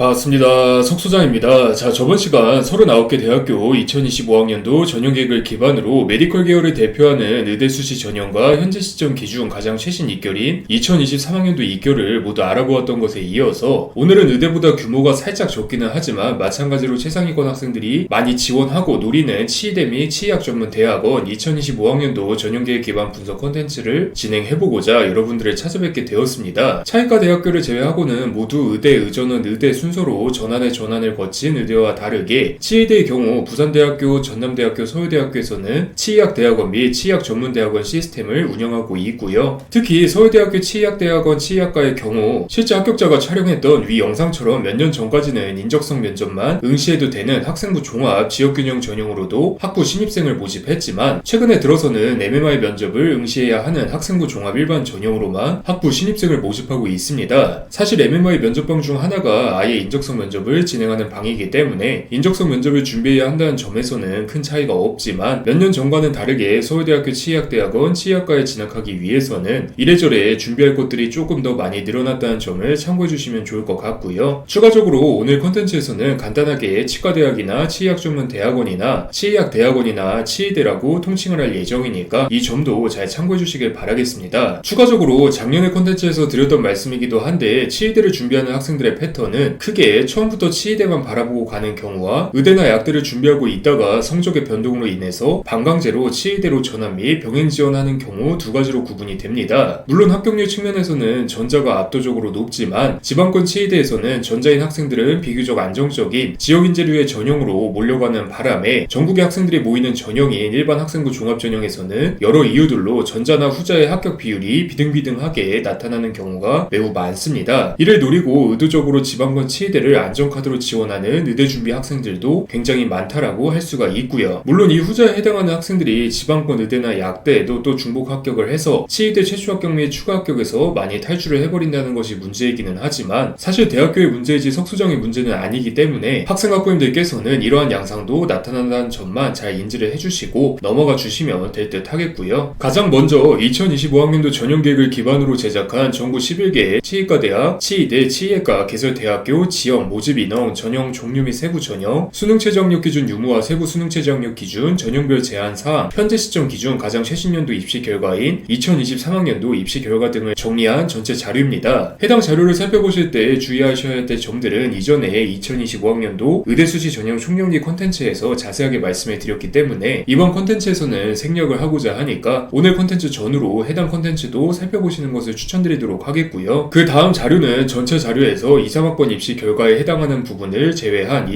반갑습니다. 석소장입니다. 자, 저번 시간 39개 대학교 2025학년도 전형계획을 기반으로 메디컬 계열을 대표하는 의대 수시 전형과 현재 시점 기준 가장 최신 입결인 2023학년도 입결을 모두 알아보았던 것에 이어서 오늘은 의대보다 규모가 살짝 적기는 하지만 마찬가지로 최상위권 학생들이 많이 지원하고 노리는 치의대 및 치의학 전문 대학원 2025학년도 전형계획 기반 분석 콘텐츠를 진행해보고자 여러분들을 찾아뵙게 되었습니다. 차이과 대학교를 제외하고는 모두 의대, 의전원, 의대 순서로 전환을 거친 의대와 다르게 치의대의 경우 부산대학교, 전남대학교, 서울대학교에서는 치의학 대학원 및 치의학 전문대학원 시스템을 운영하고 있고요. 특히 서울대학교 치의학대학원 치의학과의 경우 실제 합격자가 촬영했던 위 영상처럼 몇 년 전까지는 인적성 면접만 응시해도 되는 학생부 종합 지역균형 전형으로도 학부 신입생을 모집했지만 최근에 들어서는 MMI 면접을 응시해야 하는 학생부 종합 일반 전형으로만 학부 신입생을 모집하고 있습니다. 사실 MMI 면접방 중 하나가 아예 인적성 면접을 진행하는 방이기 때문에 인적성 면접을 준비해야 한다는 점에서는 큰 차이가 없지만 몇 년 전과는 다르게 서울대학교 치의학대학원 치의학과에 진학하기 위해서는 이래저래 준비할 것들이 조금 더 많이 늘어났다는 점을 참고해 주시면 좋을 것 같고요. 추가적으로 오늘 콘텐츠에서는 간단하게 치과대학이나 치의학 전문 대학원이나 치의학 대학원이나 치의대라고 통칭을 할 예정이니까 이 점도 잘 참고해 주시길 바라겠습니다. 추가적으로 작년의 콘텐츠에서 드렸던 말씀이기도 한데 치의대를 준비하는 학생들의 패턴은 크게 처음부터 치의대만 바라보고 가는 경우와 의대나 약대를 준비하고 있다가 성적의 변동으로 인해서 방광제로 치의대로 전환 및 병행 지원하는 경우 두 가지로 구분이 됩니다. 물론 합격률 측면에서는 전자가 압도적으로 높지만 지방권 치의대에서는 전자인 학생들은 비교적 안정적인 지역인재류의 전형으로 몰려가는 바람에 전국의 학생들이 모이는 전형인 일반 학생부 종합전형에서는 여러 이유들로 전자나 후자의 합격 비율이 비등비등하게 나타나는 경우가 매우 많습니다. 이를 노리고 의도적으로 지방권 치의대를 안전카드로 지원하는 의대 준비 학생들도 굉장히 많다라고 할 수가 있고요. 물론 이 후자에 해당하는 학생들이 지방권 의대나 약대에도 또 중복 합격을 해서 치의대 최초 합격 및 추가 합격에서 많이 탈출을 해버린다는 것이 문제이기는 하지만 사실 대학교의 문제이지 석수정의 문제는 아니기 때문에 학생학부님들께서는 이러한 양상도 나타난다는 점만 잘 인지를 해주시고 넘어가 주시면 될 듯 하겠고요. 가장 먼저 2025학년도 전형계획을 기반으로 제작한 전국 11개의 치의과대학, 치의대, 치의학과 개설대학교 지역 모집 인원, 전형 종류 및 세부 전형, 수능 최저 학력 기준 유무와 세부 수능 최저 학력 기준, 전형별 제한 사항, 현재 시점 기준 가장 최신 연도 입시 결과인 2023학년도 입시 결과 등을 정리한 전체 자료입니다. 해당 자료를 살펴보실 때 주의하셔야 될 점들은 이전에 2025학년도 의대 수시 전형 총령기 콘텐츠에서 자세하게 말씀해 드렸기 때문에 이번 콘텐츠에서는 생략을 하고자 하니까 오늘 콘텐츠 전후로 해당 콘텐츠도 살펴보시는 것을 추천드리도록 하겠고요. 그 다음 자료는 전체 자료에서 2, 3학번 입시 결과에 해당하는 부분을 제외한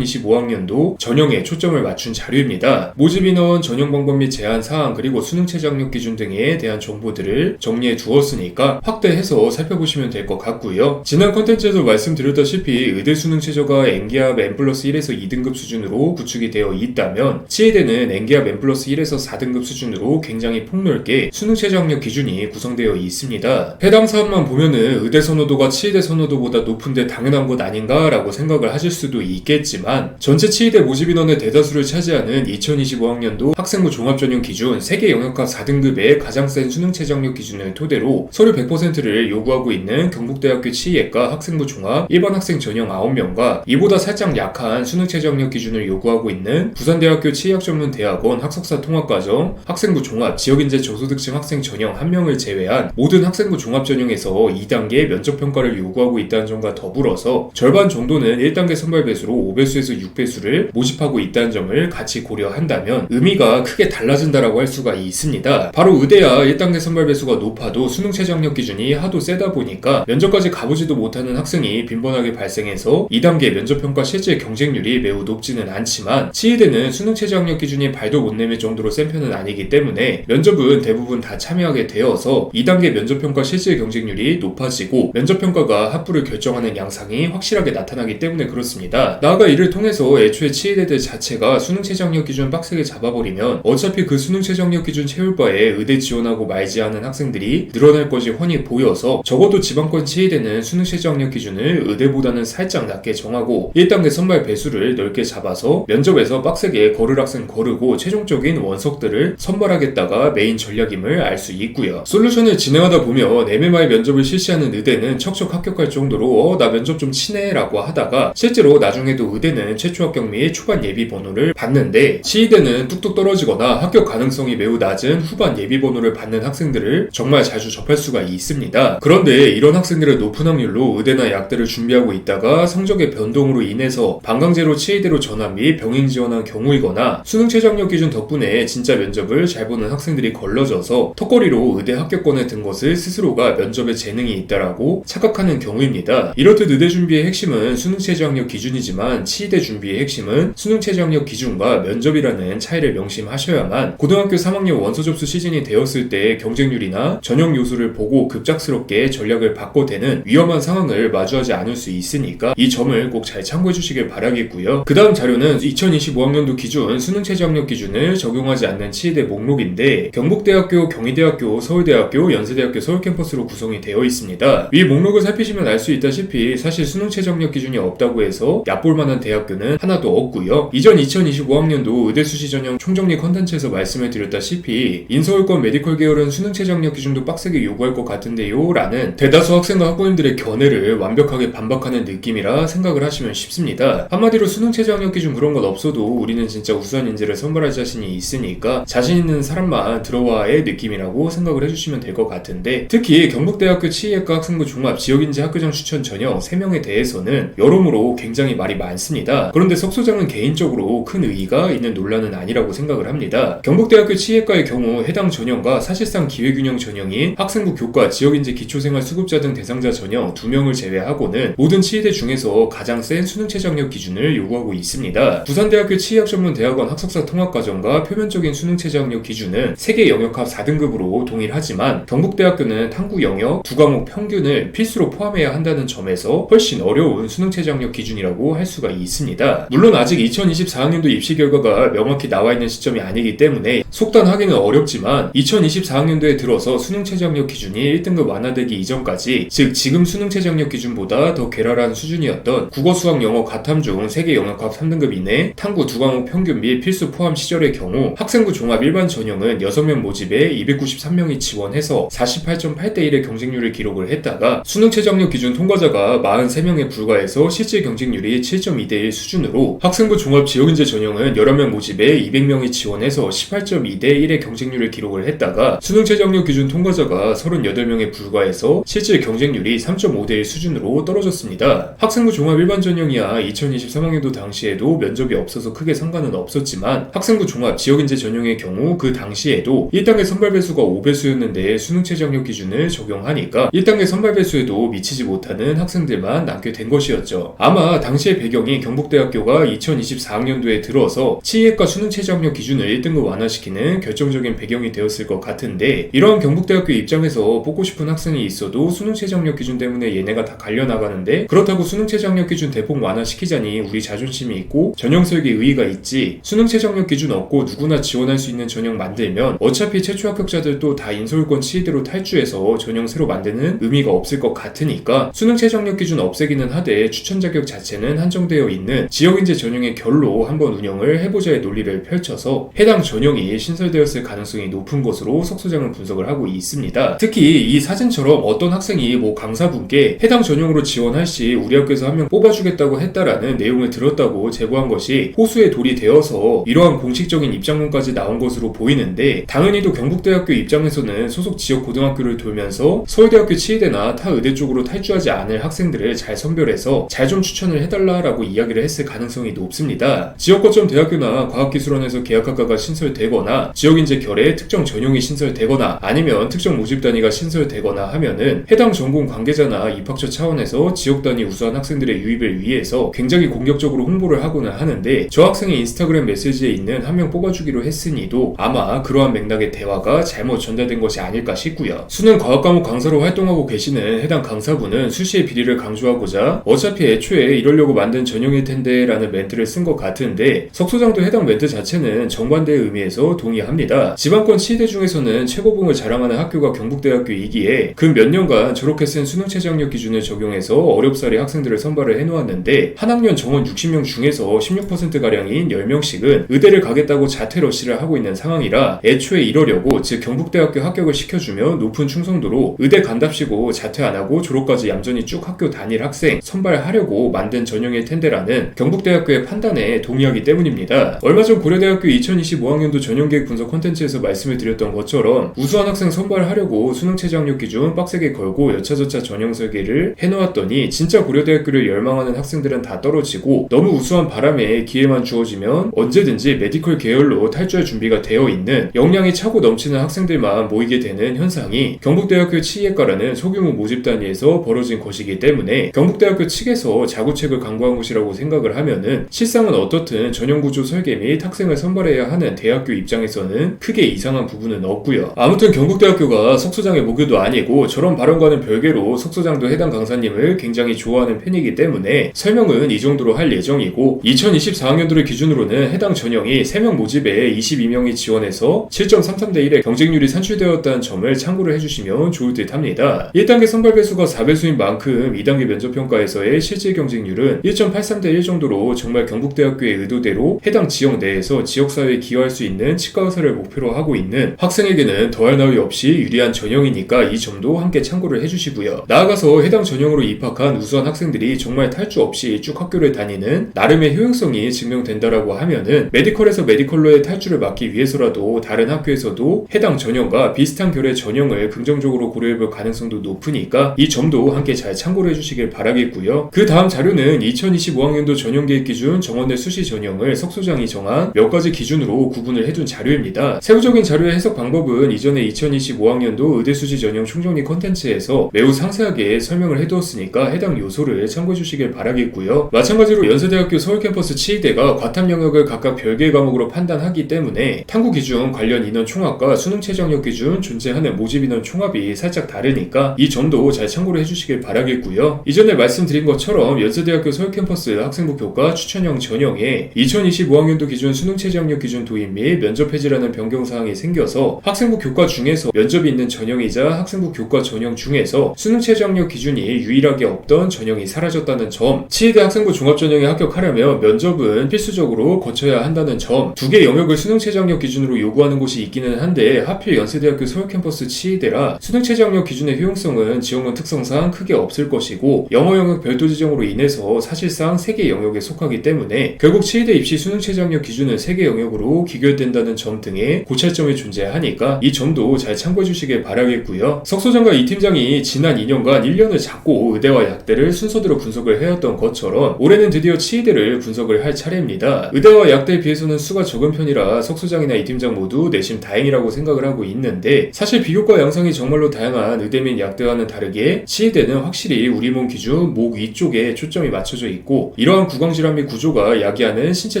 2025학년도 전형에 초점을 맞춘 자료입니다. 모집 인원, 전형 방법 및 제한 사항, 그리고 수능 최저 학력 기준 등에 대한 정보들을 정리해 두었으니까 확대해서 살펴보시면 될 것 같고요. 지난 콘텐츠에서 말씀드렸다시피 의대 수능 최저가 N기합 N+1에서 2등급 수준으로 구축이 되어 있다면 치의대는 N기합 N+1에서 4등급 수준으로 굉장히 폭넓게 수능 최저 학력 기준이 구성되어 있습니다. 해당 사업만 보면은 의대 선호도가 치의대 선호도보다 높은데 당연한 것 아닌가 라고 생각을 하실 수도 있겠지만 전체 치의대 모집 인원의 대다수를 차지하는 2025학년도 학생부 종합전형 기준 세계 영역학 4등급의 가장 센 수능 최저 학력 기준을 토대로 서류 100%를 요구하고 있는 경북대학교 치의학과 학생부 종합 일반 학생 전형 9명과 이보다 살짝 약한 수능 최저 학력 기준을 요구하고 있는 부산대학교 치의학 전문 대학원 학석사 통합과정 학생부 종합 지역인재 저소득층 학생 전형 1명을 제외한 모든 학생부 종합 전형에서 2단계 면접 평가를 요구하고 있다는 점과 더불어서 절반 정도는 1단계 선발 배수로 5배수에서 6배수를 모집하고 있다는 점을 같이 고려한다면 의미가 크게 달라진다라고 할 수가 있습니다. 바로 의대야 1단계 선발 배수가 높아도 수능 최저 학력 기준이 하도 세다 보니까 면접까지 가보지도 못하는 학생이 빈번하게 발생해서 2단계 면접 평가 실제 경쟁률이 매우 높지는 않지만 치의대는 수능 최저 학력 기준이 발도 못 내밀 정도로 센 편은 아니기 때문에 면접은 대부분 다 참여하게 되어서 2단계 면접 평가 실제 경쟁률이 높아지고 면접 평가가 합부를 결정하는 양상이 확실하게 나타나기 때문에 그렇습니다. 나아가 이를 통해서 애초에 치의대들 자체가 수능 최저 학력 기준 빡세게 잡아버리면 어차피 그 수능 최저 학력 기준 채울 바에 의대 지원하고 말지 않은 학생들이 늘어날 것이 훤히 보여서 적어도 지방권 치의대는 수능 최저 학력 기준을 의대보다는 살짝 낮게 정하고 1단계 선발 배수를 넓게 잡아서 면접에서 빡세게 거를 학생 거르고 최종적인 원석들을 선발하겠다가 메인 전략임을 알 수 있고요. 솔루션을 진행하다 보면 MMI 면접을 실시하는 의대는 척척 합격할 정도로 나 면접 좀 치네라고 하다가 실제로 나중에도 의대는 최초 합격 및 초반 예비 번호를 받는데, 치의대는 뚝뚝 떨어지거나 합격 가능성이 매우 낮은 후반 예비 번호를 받는 학생들을 정말 자주 접할 수가 있습니다. 그런데 이런 학생들은 높은 확률로 의대나 약대를 준비하고 있다가 성적의 변동으로 인해서 방광제로 치의대로 전환 및 병행 지원한 경우이거나 수능 최저학력 기준 덕분에 진짜 면접을 잘 보는 학생들이 걸러져서 턱걸이로 의대 합격권에 든 것을 스스로가 면접에 재능이 있다라고 착각하는 경우입니다. 이렇듯 의대 준비의 핵심은 수능 최저학력 기준이지만 치의대 준비의 핵심은 수능 최저학력 기준과 면접이라는 차이를 명심하셔야만 고등학교 3학년 원서 접수 시즌이 되었을 때 경쟁률이나 전형 요소를 보고 급작스럽게 전략을 바꿔대는 위험한 상황을 마주하지 않을 수 있으니까 이 점을 꼭 잘 참고해 주시길 바라겠고요. 그 다음 자료는 2025학년도 기준 수능 최저학력 기준을 적용하지 않는 치의대 목록인데, 경북대학교, 경희대학교, 서울대학교, 연세대학교 서울캠퍼스로 구성이 되어 있습니다. 위 목록을 살피시면 알 수 있다시피 사실 수능 최저학력 기준이 없다고 해서 얕볼 만한 대학교는 하나도 없고요. 이전 2025학년도 의대 수시 전형 총정리 컨텐츠에서 말씀을 드렸다시피 인서울권 메디컬 계열은 수능 최저학력 기준도 빡세게 요구할 것 같은데요 라는 대다수 학생과 학부모님들의 견해를 완벽하게 반박하는 느낌이라 생각을 하시면 쉽습니다. 한마디로 수능 최저학력 기준 그런 건 없어도 우리는 진짜 우수한 인재를 선발할 자신이 있으니까 자신 있는 사람만 들어와의 느낌이라고 생각을 해주시면 될 것 같은데, 특히 경북대학교 치의학과 학생부 종합 지역인재 학교장 추천 전형 3명에 대해서는 여러모로 굉장히 말이 많습니다. 그런데 석 소장은 개인적으로 큰 의의가 있는 논란은 아니라고 생각을 합니다. 경북대학교 치의학과의 경우 해당 전형과 사실상 기회균형 전형인 학생부 교과 지역인재 기초생활 수급자 등 대상자 전형 2명을 제외하고는 모든 치의대 중에서 가장 센 수능 최저학력 기준을 요구하고 있습니다. 부산대학교 치의학전문대학원 학석사 통합과정과 표면적인 수능 최저학력 기준은 세계 영역합 4등급으로 동일하지만 경북대학교는 탐구 영역 2과목 평균을 필수로 포함해야 한다는 점에서 훨씬 어려운 수능 최저학력 기준이라고 할 수가 있습니다. 물론 아직 2024학년도 입시 결과가 명확히 나와 있는 시점이 아니기 때문에 속단하기는 어렵지만 2024학년도에 들어서 수능 최저학력 기준이 1등급 완화되기 이전까지, 즉 지금 수능 최저학력 기준보다 더 괴랄한 수준이었던 국어, 수학, 영어, 가탐 중 세계 영역합 3등급 이내 탐구 2과목 평균 및 필수 포함 시절의 경우 학생부 종합 일반 전형은 6명 모집에 293명이 지원해서 48.8대 1의 경쟁률을 기록을 했다가 수능 최저학력 기준 통과자가 43명에 불과해서 실질 경쟁률이 7.2대 1 수준으로 학생부 종합 지역인재 전형은 11명 모집에 200명이 지원해서 18.2대 1의 경쟁률을 기록을 했다가 수능 최저학력 기준 통과자가 38명에 불과해서 실질 경쟁률이 3.5대 1 수준으로 떨어졌습니다. 학생부 종합 일반 전형이야 2023학년도 당시에도 면접이 없어서 크게 상관은 없었지만 학생부 종합 지역인재 전형의 경우 그 당시에도 1단계 선발 배수가 5배수였는데 수능 최저학력 기준을 적용하니까 1단계 선발 배수에도 미치지 못하는 학생들만 남게 된 것이었죠. 아마 당시의 배경이 경북대학교가 2024학년도에 들어서 치의학과 수능 최저학력 기준을 1등급 완화시키는 결정적인 배경이 되었을 것 같은데, 이러한 경북대학교 입장에서 뽑고 싶은 학생이 있어도 수능 최저학력 기준 때문에 얘네가 다 갈려나가는데, 그렇다고 수능 최저학력 기준 대폭 완화시키자니 우리 자존심이 있고 전형 설계 의의가 있지, 수능 최저학력 기준 없고 누구나 지원할 수 있는 전형 만들면 어차피 최초 합격자들도 다 인서울권 치의대로 탈주해서 전형 새로 만드는 의미가 없을 것 같으니까 수능 최저학력 기준 없애기는 하되 추천 자격 자체는 한정되어 있는 지역인재 전형의 결로 한번 운영을 해보자의 논리를 펼쳐서 해당 전형이 신설되었을 가능성이 높은 것으로 석 소장은 분석을 하고 있습니다. 특히 이 사진처럼 어떤 학생이 강사분께 해당 전형으로 지원할 시 우리 학교에서 한 명 뽑아주겠다고 했다라는 내용을 들었다고 제보한 것이 호수의 돌이 되어서 이러한 공식적인 입장문까지 나온 것으로 보이는데, 당연히도 경북대학교 입장에서는 소속 지역 고등학교를 돌면서 서울대학교 치의대나 타 의대 쪽으로 탈주하지 않을 학생들을 잘 선별해서 잘 좀 추천을 해달라라고 이야기를 했을 가능성이 높습니다. 지역 거점 대학교나 과학기술원에서 계약학과가 신설되거나 지역인재 결에 특정 전형이 신설되거나 아니면 특정 모집 단위가 신설되거나 하면은 해당 전공 관계자나 입학처 차원에서 지역 단위 우수한 학생들의 유입을 위해서 굉장히 공격적으로 홍보를 하고는 하는데, 저 학생의 인스타그램 메시지에 있는 한 명 뽑아주기로 했으니도 아마 그러한 맥락의 대화가 잘못 전달된 것이 아닐까 싶고요. 수능 과학과목 강사로 활동하고 계시는 해당 강사분은 수시의 비리를 강조하고자 어차피 애초에 이러려고 만든 전형일 텐데 라는 멘트를 쓴 것 같은데, 석 소장도 해당 멘트 자체는 정반대의 의미에서 동의합니다. 지방권 치의대 중에서는 최고봉을 자랑하는 학교가 경북대학교이기에 그 몇 년간 저렇게 센 수능 최저학력 기준을 적용해서 어렵사리 학생들을 선발을 해놓았는데, 한 학년 정원 60명 중에서 16%가량인 10명씩은 의대를 가겠다고 자퇴 러시를 하고 있는 상황이라 애초에 이러려고, 즉 경북대학교 합격을 시켜주면 높은 충성도로 의대 간답시고 자퇴 안하고 졸업까지 얌전히 쭉 학교 다닐 학생 학생 선발하려고 만든 전형일 텐데라는 경북대학교의 판단에 동의하기 때문입니다. 얼마 전 고려대학교 2025학년도 전형계획 분석 콘텐츠에서 말씀을 드렸던 것처럼 우수한 학생 선발하려고 수능체제 학력 기준 빡세게 걸고 여차저차 전형 설계를 해놓았더니 진짜 고려대학교를 열망하는 학생들은 다 떨어지고 너무 우수한 바람에 기회만 주어지면 언제든지 메디컬 계열로 탈주할 준비가 되어 있는 역량이 차고 넘치는 학생들만 모이게 되는 현상이 경북대학교 치의학과라는 소규모 모집 단위에서 벌어진 것이기 때문에 경북대학교 측에서 자구책을 강구한 것이라고 생각을 하면은 실상은 어떻든 전형구조 설계 및 학생을 선발해야 하는 대학교 입장에서는 크게 이상한 부분은 없고요. 아무튼 경북대학교가 석소장의 모교도 아니고 저런 발언과는 별개로 석소장도 해당 강사님을 굉장히 좋아하는 편이기 때문에 설명은 이 정도로 할 예정이고 2024학년도를 기준으로는 해당 전형이 3명 모집에 22명이 지원해서 7.33대 1의 경쟁률이 산출되었다는 점을 참고를 해주시면 좋을 듯 합니다. 1단계 선발 배수가 4배수인 만큼 2단계 면접평가에서의 실질 경쟁률은 1.83대 1 정도로 정말 경북대학교의 의도대로 해당 지역 내에서 지역사회에 기여할 수 있는 치과 의사를 목표로 하고 있는 학생에게는 더할 나위 없이 유리한 전형이니까 이 점도 함께 참고를 해주시고요. 나아가서 해당 전형으로 입학한 우수한 학생들이 정말 탈주 없이 쭉 학교를 다니는 나름의 효용성이 증명된다라고 하면은 메디컬에서 메디컬로의 탈주를 막기 위해서라도 다른 학교에서도 해당 전형과 비슷한 결의 전형을 긍정적으로 고려해볼 가능성도 높으니까 이 점도 함께 잘 참고를 해주시길 바라겠고요. 그 다음 자료는 2025학년도 전형계획 기준 정원내 수시 전형을 석소장이 정한 몇 가지 기준으로 구분을 해둔 자료입니다. 세부적인 자료의 해석 방법은 이전에 2025학년도 의대수시 전형 총정리 컨텐츠에서 매우 상세하게 설명을 해두었으니까 해당 요소를 참고해주시길 바라겠고요. 마찬가지로 연세대학교 서울캠퍼스 치의대가 과탐 영역을 각각 별개의 과목으로 판단하기 때문에 탐구 기준 관련 인원 총합과 수능 최저학력 기준 존재하는 모집 인원 총합이 살짝 다르니까 이 점도 잘 참고를 해주시길 바라겠고요. 이전에 말씀드린 것처럼 연세대학교 서울캠퍼스 학생부 교과 추천형 전형에 2025학년도 기준 수능 최저학력 기준 도입 및 면접 해지라는 변경사항이 생겨서 학생부 교과 중에서 면접이 있는 전형이자 학생부 교과 전형 중에서 수능 최저학력 기준이 유일하게 없던 전형이 사라졌다는 점, 치의대 학생부 종합전형에 합격하려면 면접은 필수적으로 거쳐야 한다는 점, 두 개 영역을 수능 최저학력 기준으로 요구하는 곳이 있기는 한데 하필 연세대학교 서울캠퍼스 치의대라 수능 최저학력 기준의 효용성은 지역론 특성상 크게 없을 것이고 영어 영역 별도 지정으로 인해서 사실상 3개 영역에 속하기 때문에 결국 치의대 입시 수능 최저학력 기준은 3개 영역으로 기결된다는 점 등의 고찰점이 존재하니까 이 점도 잘 참고해 주시길 바라겠고요. 석소장과 이 팀장이 지난 2년간 1년을 잡고 의대와 약대를 순서대로 분석을 해왔던 것처럼 올해는 드디어 치의대를 분석을 할 차례입니다. 의대와 약대에 비해서는 수가 적은 편이라 석소장이나 이 팀장 모두 내심 다행이라고 생각을 하고 있는데 사실 비교과 양상이 정말로 다양한 의대 및 약대와는 다르게 치의대는 확실히 우리 몸 기준 목 위쪽에 초점이 맞춰져 있고 이러한 구강질환 및 구조가 야기하는 신체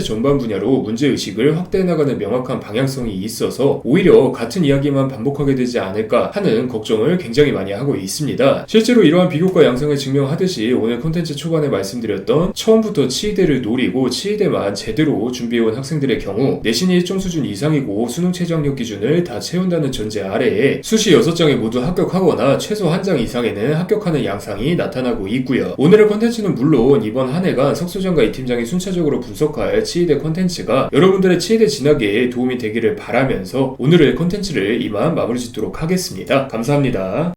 전반 분야로 문제의식을 확대해 나가는 명확한 방향성이 있어서 오히려 같은 이야기만 반복하게 되지 않을까 하는 걱정을 굉장히 많이 하고 있습니다. 실제로 이러한 비교과 양상을 증명하듯이 오늘 콘텐츠 초반에 말씀드렸던 처음부터 치의대를 노리고 치의대만 제대로 준비해온 학생들의 경우 내신이 일정 수준 이상이고 수능 최저학력 기준을 다 채운다는 전제 아래에 수시 6장에 모두 합격하거나 최소 1장 이상에는 합격하는 양상이 나타나고 있고요. 오늘의 콘텐츠는 물론 이번 한 해간 석소장과 이 팀장이 순차적으로 분석할 치의대 콘텐츠가 여러분들의 치의대 진학에 도움이 되기를 바라면서 오늘의 콘텐츠를 이만 마무리 짓도록 하겠습니다. 감사합니다.